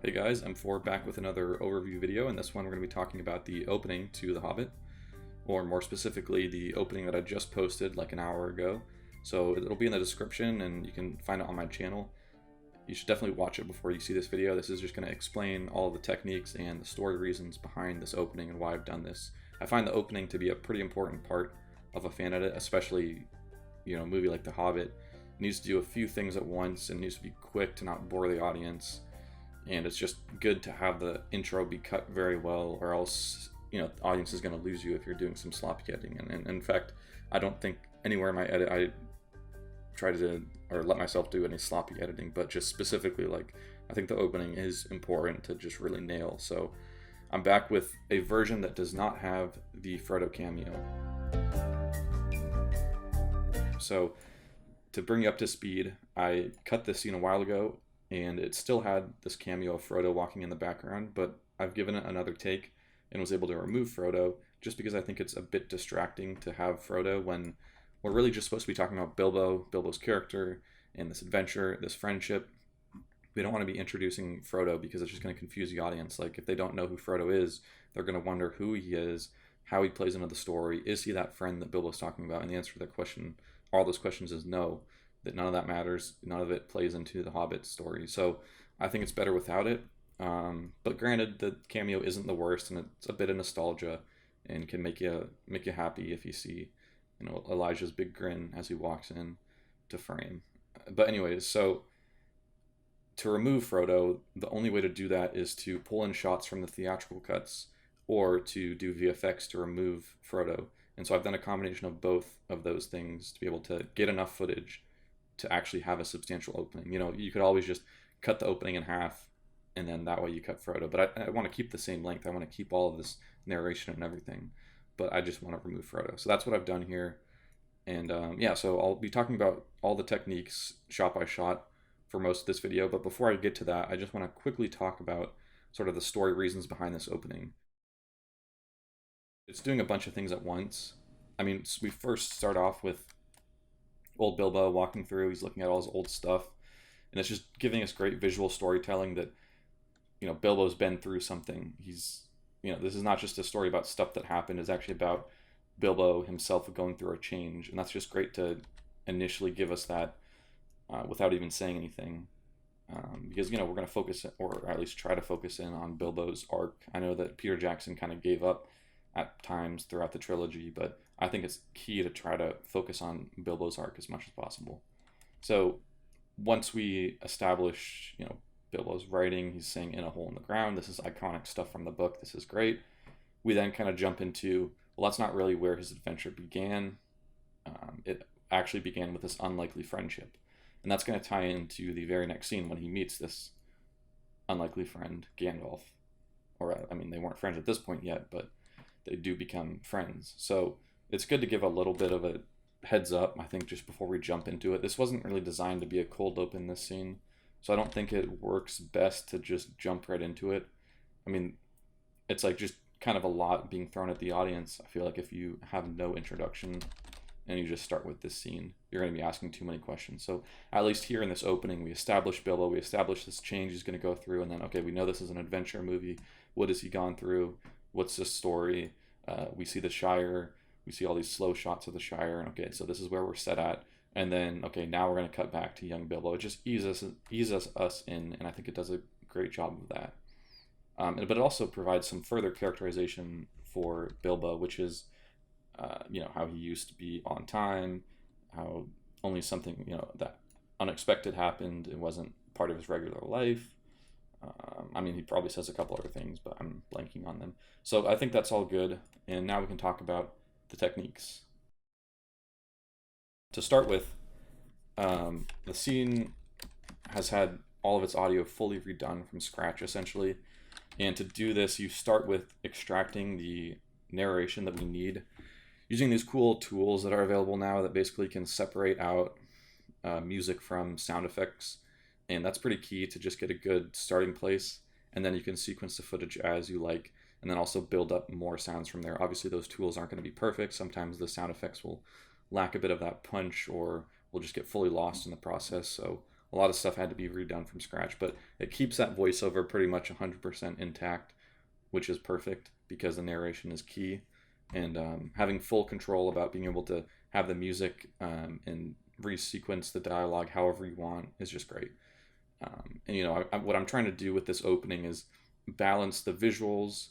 Hey guys, M4 back with another overview video. In this one we're going to be talking about the opening to The Hobbit, or more specifically the opening that I just posted like an hour ago. So it'll be in the description and you can find it on my channel. You should definitely watch it before you see this video. This is just going to explain all of the techniques and the story reasons behind this opening and why I've done this. I find the opening to be a pretty important part of a fan edit, especially, a movie like The Hobbit. It needs to do a few things at once and needs to be quick to not bore the audience. And it's just good to have the intro be cut very well, or else, the audience is going to lose you if you're doing some sloppy editing. And in fact, I don't think anywhere in my edit I try to or let myself do any sloppy editing, but just specifically, I think the opening is important to just really nail. So I'm back with a version that does not have the Frodo cameo. So to bring you up to speed, I cut this scene a while ago, and it still had this cameo of Frodo walking in the background, but I've given it another take and was able to remove Frodo just because I think it's a bit distracting to have Frodo when we're really just supposed to be talking about Bilbo's character, and this adventure, this friendship. We don't want to be introducing Frodo because it's just going to confuse the audience. Like, if they don't know who Frodo is, they're going to wonder who he is, how he plays into the story. Is he that friend that Bilbo's talking about? And the answer to that question, all those questions, is no. That none of that matters. None of it plays into the Hobbit story. So I think it's better without it. But granted, the cameo isn't the worst, and it's a bit of nostalgia, and can make you happy if you see, Elijah's big grin as he walks in to frame. But anyways, so to remove Frodo, the only way to do that is to pull in shots from the theatrical cuts, or to do VFX to remove Frodo. And so I've done a combination of both of those things to be able to get enough footage to actually have a substantial opening. You could always just cut the opening in half, and then that way you cut Frodo. But I want to keep the same length. I want to keep all of this narration and everything, but I just want to remove Frodo. So that's what I've done here. And so I'll be talking about all the techniques shot by shot for most of this video. But before I get to that, I just want to quickly talk about sort of the story reasons behind this opening. It's doing a bunch of things at once. I mean, we first start off with old Bilbo walking through. He's looking at all his old stuff, and it's just giving us great visual storytelling that, Bilbo's been through something. He's, this is not just a story about stuff that happened. It's actually about Bilbo himself going through a change, and that's just great to initially give us that without even saying anything, because we're going to focus, or at least try to focus in on Bilbo's arc. I know that Peter Jackson kind of gave up at times throughout the trilogy, but I think it's key to try to focus on Bilbo's arc as much as possible. So once we establish, Bilbo's writing, he's saying "in a hole in the ground." This is iconic stuff from the book. This is great. We then kind of jump into, well, that's not really where his adventure began. It actually began with this unlikely friendship. And that's going to tie into the very next scene when he meets this unlikely friend, Gandalf. Or, they weren't friends at this point yet, but they do become friends. So it's good to give a little bit of a heads up, I think, just before we jump into it. This wasn't really designed to be a cold open, this scene, so I don't think it works best to just jump right into it. It's like just kind of a lot being thrown at the audience. I feel like if you have no introduction and you just start with this scene, you're going to be asking too many questions. So at least here in this opening, we establish Bilbo, we establish this change he's going to go through, and then, okay, we know this is an adventure movie. What has he gone through? What's the story? We see the Shire. We see all these slow shots of the Shire, and okay, so this is where we're set at. And then, okay, now we're going to cut back to young Bilbo. It just eases us in, and I think it does a great job of that. But it also provides some further characterization for Bilbo, which is, how he used to be on time, how only something, that unexpected happened. It wasn't part of his regular life. He probably says a couple other things, but I'm blanking on them. So I think that's all good. And now we can talk about the techniques. To start with, the scene has had all of its audio fully redone from scratch, essentially. And to do this, you start with extracting the narration that we need, using these cool tools that are available now that basically can separate out music from sound effects. And that's pretty key to just get a good starting place. And then you can sequence the footage as you like, and then also build up more sounds from there. Obviously, those tools aren't going to be perfect. Sometimes the sound effects will lack a bit of that punch, or will just get fully lost in the process. So A lot of stuff had to be redone from scratch, but it keeps that voiceover pretty much 100% intact, which is perfect because the narration is key. And having full control about being able to have the music and resequence the dialogue however you want is just great. And what I'm trying to do with this opening is balance the visuals,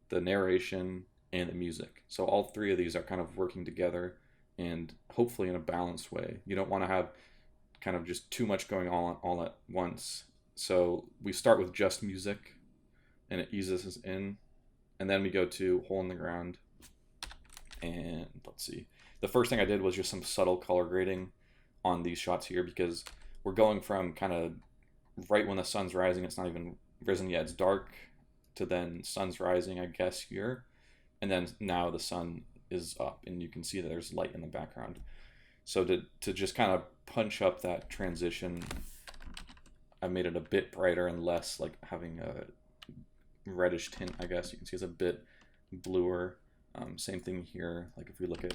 the narration, and the music. So all three of these are kind of working together and hopefully in a balanced way. You don't want to have kind of just too much going on all at once. So we start with just music and it eases us in. And then we go to Hole in the Ground. And let's see. The first thing I did was just some subtle color grading on these shots here because we're going from kind of right when the sun's rising, it's not even risen yet, it's dark, to then sun's rising, I guess, here. And then now the sun is up and you can see that there's light in the background. So to just kind of punch up that transition, I made it a bit brighter and less like having a reddish tint, I guess. You can see it's a bit bluer. Same thing here, like if we look at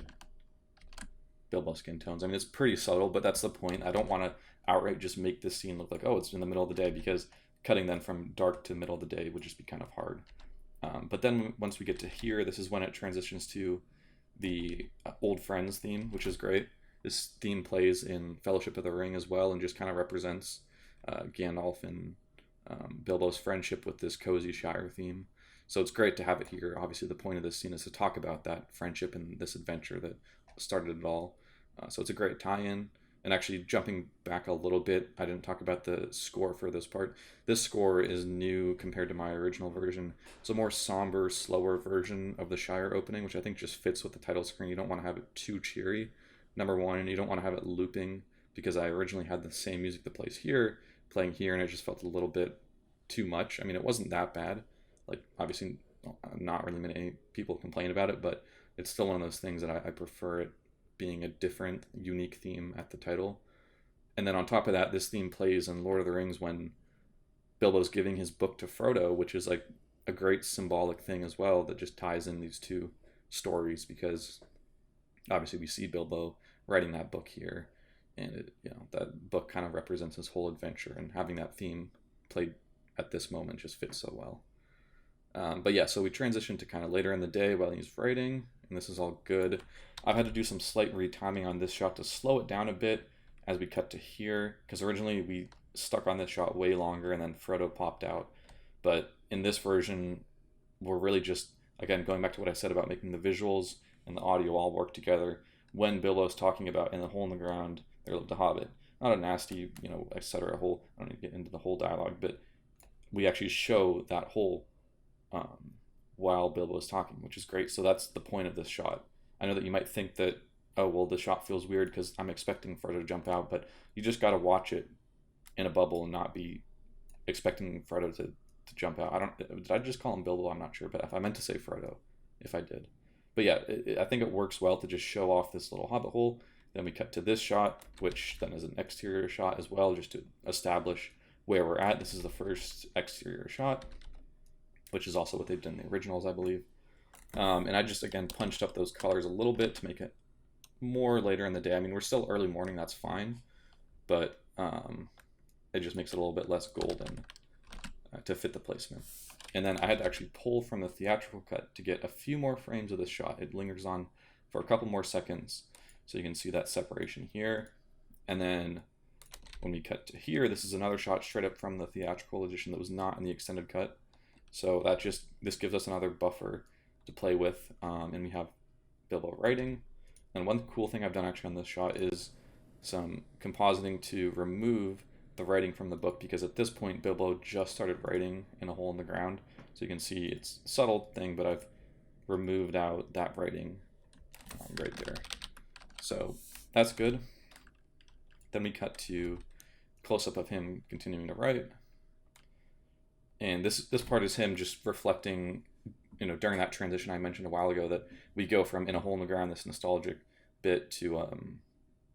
Bilbo's skin tones. I mean, it's pretty subtle, but that's the point. I don't want to outright just make this scene look like, oh, it's in the middle of the day, because cutting then from dark to middle of the day would just be kind of hard. But then once we get to here, this is when it transitions to the Old Friends theme, which is great. This theme plays in Fellowship of the Ring as well and just kind of represents Gandalf and Bilbo's friendship with this cozy Shire theme. So it's great to have it here. Obviously, the point of this scene is to talk about that friendship and this adventure that started it all. So it's a great tie-in. And actually, jumping back a little bit, I didn't talk about the score for this part. This score is new compared to my original version. It's a more somber, slower version of the Shire opening, which I think just fits with the title screen. You don't want to have it too cheery, number one, and you don't want to have it looping, because I originally had the same music that plays here, playing here, and it just felt a little bit too much. I mean, it wasn't that bad. Like, obviously, not really many people complain about it, but it's still one of those things that I prefer it being a different, unique theme at the title. And then on top of that, this theme plays in Lord of the Rings when Bilbo's giving his book to Frodo, which is like a great symbolic thing as well that just ties in these two stories, because obviously we see Bilbo writing that book here, and that book kind of represents his whole adventure, and having that theme played at this moment just fits so well. But yeah, so we transition to kind of later in the day while he's writing, and this is all good. I've had to do some slight retiming on this shot to slow it down a bit as we cut to here, because originally we stuck on this shot way longer and then Frodo popped out. But in this version, we're really just, again, going back to what I said about making the visuals and the audio all work together. When Bilbo's talking about in the hole in the ground, there lived a hobbit. Not a nasty, etc. hole. I don't need to get into the whole dialogue, but we actually show that hole while Bilbo is talking, which is great. So that's the point of this shot. I know that you might think that, oh, well, the shot feels weird because I'm expecting Frodo to jump out, but you just got to watch it in a bubble and not be expecting Frodo to jump out. Did I just call him Bilbo? I'm not sure, but if I meant to say Frodo, if I did. But yeah, I think it works well to just show off this little hobbit hole. Then we cut to this shot, which then is an exterior shot as well, just to establish where we're at. This is the first exterior shot, which is also what they've done in the originals, I believe. And I just, again, punched up those colors a little bit to make it more later in the day. I mean, we're still early morning, that's fine, but it just makes it a little bit less golden to fit the placement. And then I had to actually pull from the theatrical cut to get a few more frames of this shot. It lingers on for a couple more seconds, so you can see that separation here. And then when we cut to here, this is another shot straight up from the theatrical edition that was not in the extended cut. So this gives us another buffer to play with, and we have Bilbo writing. And one cool thing I've done actually on this shot is some compositing to remove the writing from the book, because at this point Bilbo just started writing in a hole in the ground. So you can see it's a subtle thing, but I've removed out that writing right there. So that's good. Then we cut to close-up of him continuing to write. And this part is him just reflecting, during that transition I mentioned a while ago, that we go from in a hole in the ground, this nostalgic bit, to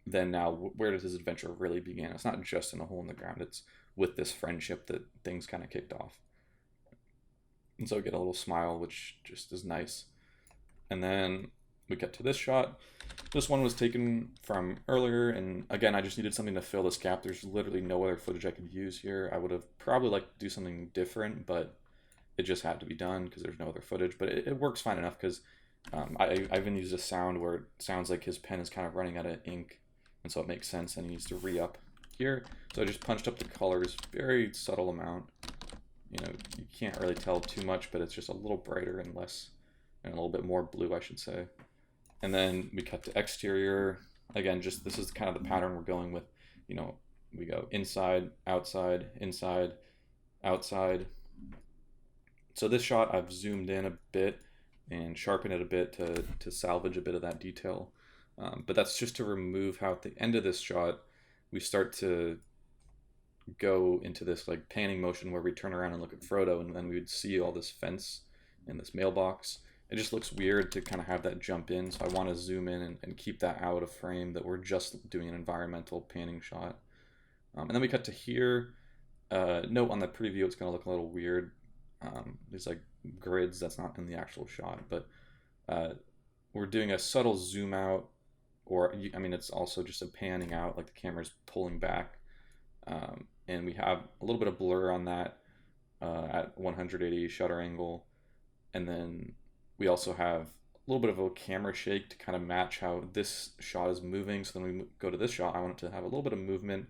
then now where does his adventure really begin? It's not just in a hole in the ground, it's with this friendship that things kind of kicked off. And so I get a little smile, which just is nice. And then we get to this shot. This one was taken from earlier, and again, I just needed something to fill this gap. There's literally no other footage I could use here. I would have probably liked to do something different, but it just had to be done because there's no other footage. But it works fine enough because I even used a sound where it sounds like his pen is kind of running out of ink, and so it makes sense, and he needs to re-up here. So I just punched up the colors, very subtle amount. You know, you can't really tell too much, but it's just a little brighter and less, and a little bit more blue, I should say. And then we cut to exterior. Again, just this is kind of the pattern we're going with. You know, we go inside, outside, inside, outside. So this shot I've zoomed in a bit and sharpened it a bit to salvage a bit of that detail. But that's just to remove how at the end of this shot, we start to go into this like panning motion where we turn around and look at Frodo, and then we would see all this fence and this mailbox. It just looks weird to kind of have that jump in, so I want to zoom in and keep that out of frame, that we're just doing an environmental panning shot. And then we cut to here. Note on the preview it's going to look a little weird. There's like grids that's not in the actual shot, but we're doing a subtle zoom out, or I mean it's also just a panning out, like the camera's pulling back. And we have a little bit of blur on that at 180 shutter angle, and then we also have a little bit of a camera shake to kind of match how this shot is moving. So then we go to this shot, I want it to have a little bit of movement,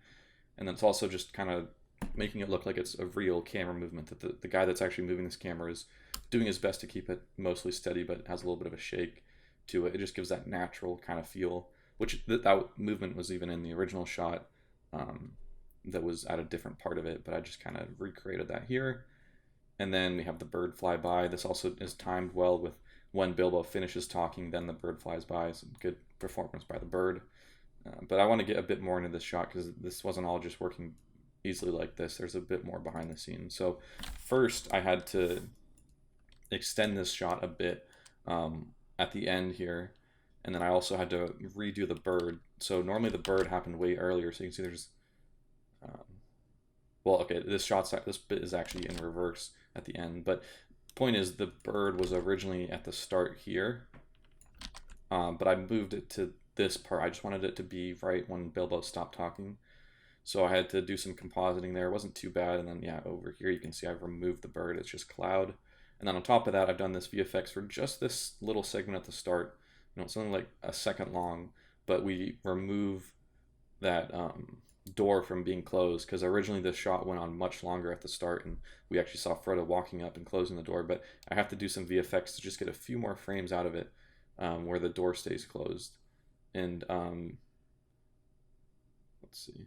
and then it's also just kind of making it look like it's a real camera movement, that the guy that's actually moving this camera is doing his best to keep it mostly steady, but it has a little bit of a shake to it. It just gives that natural kind of feel, which that movement was even in the original shot that was at a different part of it, but I just kind of recreated that here. And then we have the bird fly by. This also is timed well with when Bilbo finishes talking, then the bird flies by. Some good performance by the bird. But I want to get a bit more into this shot because this wasn't all just working easily like this. There's a bit more behind the scenes. So first I had to extend this shot a bit at the end here. And then I also had to redo the bird. So normally the bird happened way earlier. So you can see there's, well, okay, this bit is actually in reverse at the end. But point is, the bird was originally at the start here. But I moved it to this part. I just wanted it to be right when Bilbo stopped talking. So I had to do some compositing there. It wasn't too bad. And then, yeah, over here you can see I've removed the bird. It's just cloud. And then on top of that, I've done this VFX for just this little segment at the start. You know, it's only like a second long, but we remove that door from being closed, because originally this shot went on much longer at the start, and we actually saw Frodo walking up and closing the door. But I have to do some VFX to just get a few more frames out of it where the door stays closed. And let's see.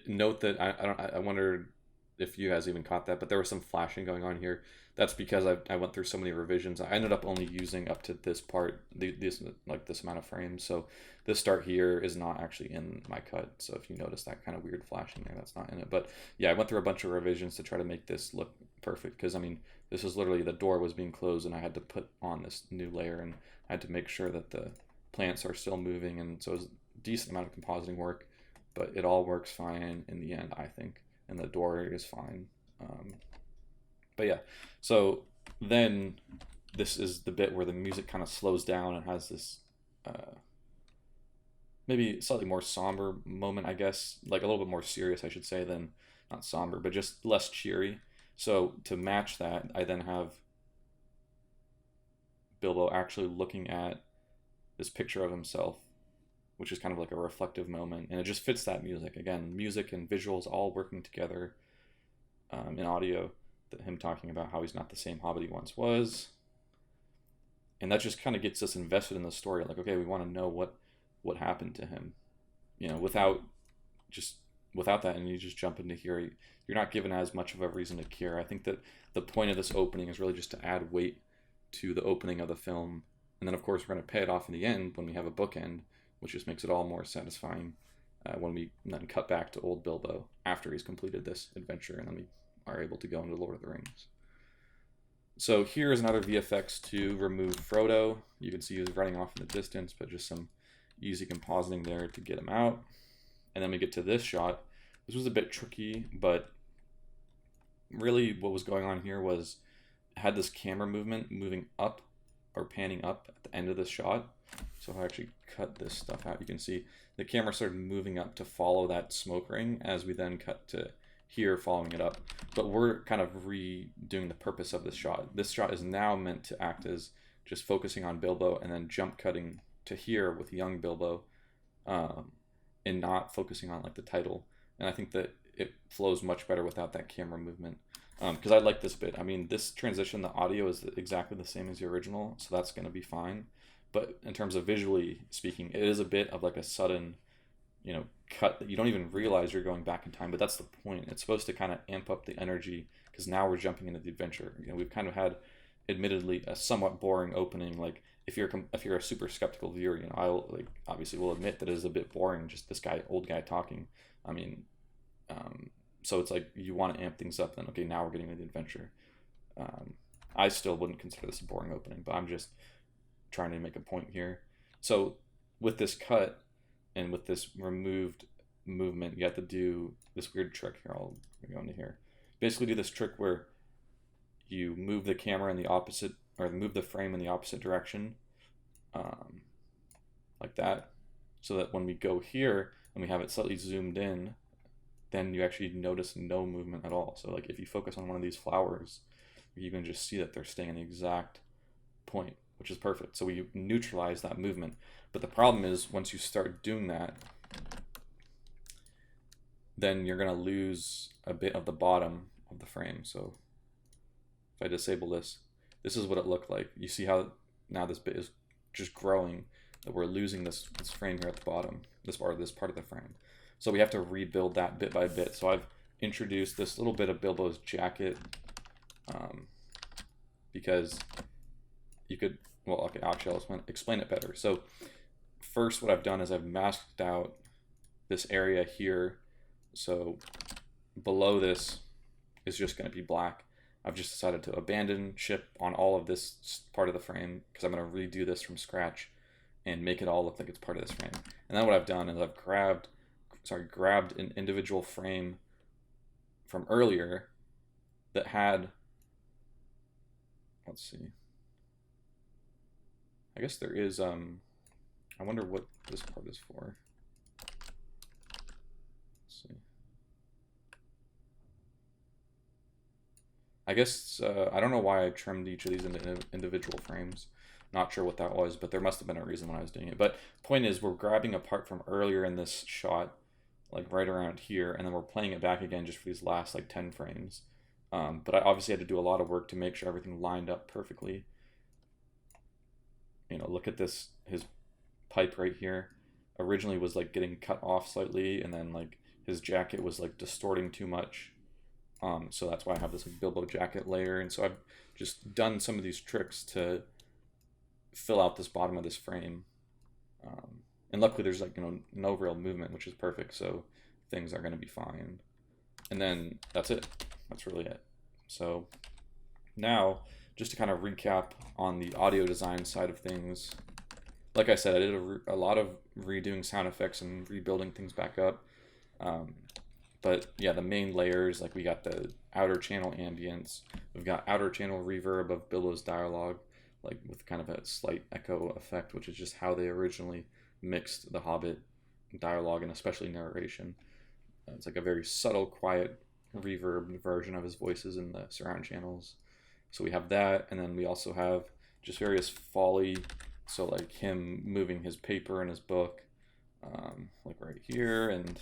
Note that I wondered if you guys even caught that, but there was some flashing going on here. That's because I went through so many revisions. I ended up only using up to this part, this amount of frames. So this start here is not actually in my cut. So if you notice that kind of weird flashing there, that's not in it. But yeah, I went through a bunch of revisions to try to make this look perfect, because I mean, this is literally the door was being closed and I had to put on this new layer, and I had to make sure that the plants are still moving, and so it was a decent amount of compositing work, but it all works fine in the end, I think, and the door is fine. But yeah, so then this is the bit where the music kind of slows down and has this maybe slightly more somber moment, I guess, like a little bit more serious, I should say, than not somber, but just less cheery. So to match that, I then have Bilbo actually looking at this picture of himself, which is kind of like a reflective moment, and it just fits that music. Again, music and visuals all working together in audio. Him talking about how he's not the same Hobbit he once was, and that just kind of gets us invested in the story. Like, okay, we want to know what happened to him, you know, without that, and you just jump into here, you're not given as much of a reason to care. I think that the point of this opening is really just to add weight to the opening of the film, and then of course we're going to pay it off in the end when we have a bookend, which just makes it all more satisfying when we then cut back to old Bilbo after he's completed this adventure, and then we are able to go into Lord of the Rings. So here is another VFX to remove Frodo. You can see he's running off in the distance, but just some easy compositing there to get him out. And then we get to this shot. This was a bit tricky, but really what was going on here was it had this camera movement moving up or panning up at the end of this shot. So if I actually cut this stuff out, you can see the camera started moving up to follow that smoke ring as we then cut to here following it up. But we're kind of redoing the purpose of this shot. This shot is now meant to act as just focusing on Bilbo and then jump cutting to here with young Bilbo, and not focusing on like the title. And I think that it flows much better without that camera movement. Because I like this bit. I mean, this transition, the audio is exactly the same as the original, so that's going to be fine. But in terms of visually speaking, it is a bit of like a sudden, cut that you don't even realize you're going back in time. But that's the point. It's supposed to kind of amp up the energy because now we're jumping into the adventure. We've kind of had, admittedly, a somewhat boring opening. Like if you're a super skeptical viewer, I'll obviously will admit that it is a bit boring. Just this old guy talking. I mean, so it's like you want to amp things up. Then okay, now we're getting into the adventure. I still wouldn't consider this a boring opening, but I'm just trying to make a point here. So with this cut and with this removed movement, you have to do this weird trick here. I'll go into here. Basically do this trick where you move the camera in the opposite, or move the frame in the opposite direction, like that, so that when we go here and we have it slightly zoomed in, then you actually notice no movement at all. So like if you focus on one of these flowers, you can just see that they're staying in the exact point, which is perfect. So we neutralize that movement. But the problem is once you start doing that, then you're going to lose a bit of the bottom of the frame. So if I disable this, this is what it looked like. You see how now this bit is just growing, that we're losing this frame here at the bottom, this part of the frame. So we have to rebuild that bit by bit. So I've introduced this little bit of Bilbo's jacket, because you could, well, okay, actually I'll explain it better. So first what I've done is I've masked out this area here. So below this is just going to be black. I've just decided to abandon ship on all of this part of the frame because I'm going to redo this from scratch and make it all look like it's part of this frame. And then what I've done is I've grabbed an individual frame from earlier that had, let's see, I guess there is, I wonder what this part is for. Let's see. I guess, I don't know why I trimmed each of these into individual frames. Not sure what that was, but there must have been a reason when I was doing it. But point is, we're grabbing a part from earlier in this shot, like right around here, and then we're playing it back again just for these last like 10 frames. But I obviously had to do a lot of work to make sure everything lined up perfectly. Look at this, his pipe right here originally was like getting cut off slightly, and then like his jacket was like distorting too much. So that's why I have this like Bilbo jacket layer. And so I've just done some of these tricks to fill out this bottom of this frame. And luckily there's like, no real movement, which is perfect. So things are going to be fine. And then that's it. That's really it. So now, just to kind of recap on the audio design side of things, like I said, I did a lot of redoing sound effects and rebuilding things back up. But yeah, the main layers, like we got the outer channel ambience, we've got outer channel reverb of Bilbo's dialogue, like with kind of a slight echo effect, which is just how they originally mixed the Hobbit dialogue and especially narration. It's like a very subtle, quiet reverb version of his voices in the surround channels. So we have that, and then we also have just various foley, so like him moving his paper and his book, like right here, and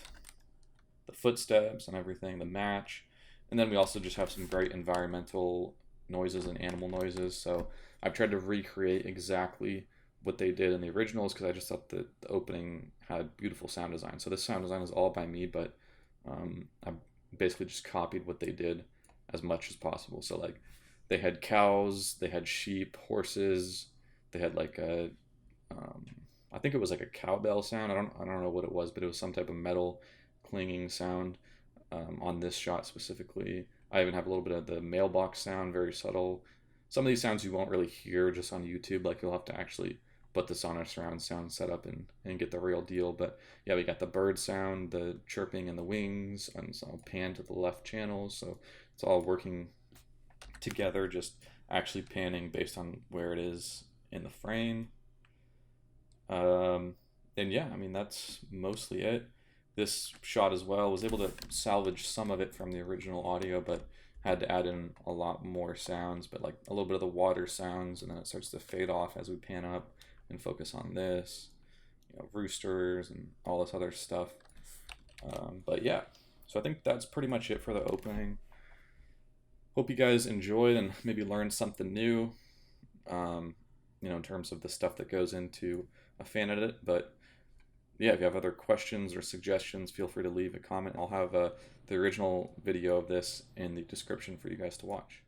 the footsteps and everything, the match. And then we also just have some great environmental noises and animal noises. So I've tried to recreate exactly what they did in the originals because I just thought that the opening had beautiful sound design. So this sound design is all by me, but I basically just copied what they did as much as possible. So like they had cows, they had sheep, horses, they had like a, I think it was like a cowbell sound. I don't know what it was, but it was some type of metal clinging sound on this shot specifically. I even have a little bit of the mailbox sound, very subtle. Some of these sounds you won't really hear just on YouTube, like you'll have to actually put this on a surround sound setup and get the real deal. But yeah, we got the bird sound, the chirping and the wings, and so I'll pan to the left channel, so it's all working together, just actually panning based on where it is in the frame. And yeah, I mean, that's mostly it. This shot as well, was able to salvage some of it from the original audio, but had to add in a lot more sounds, but like a little bit of the water sounds, and then it starts to fade off as we pan up and focus on this, you know, roosters and all this other stuff. But yeah, so I think that's pretty much it for the opening. Hope you guys enjoyed and maybe learned something new, you know, in terms of the stuff that goes into a fan edit. But yeah, if you have other questions or suggestions, feel free to leave a comment. I'll have the original video of this in the description for you guys to watch.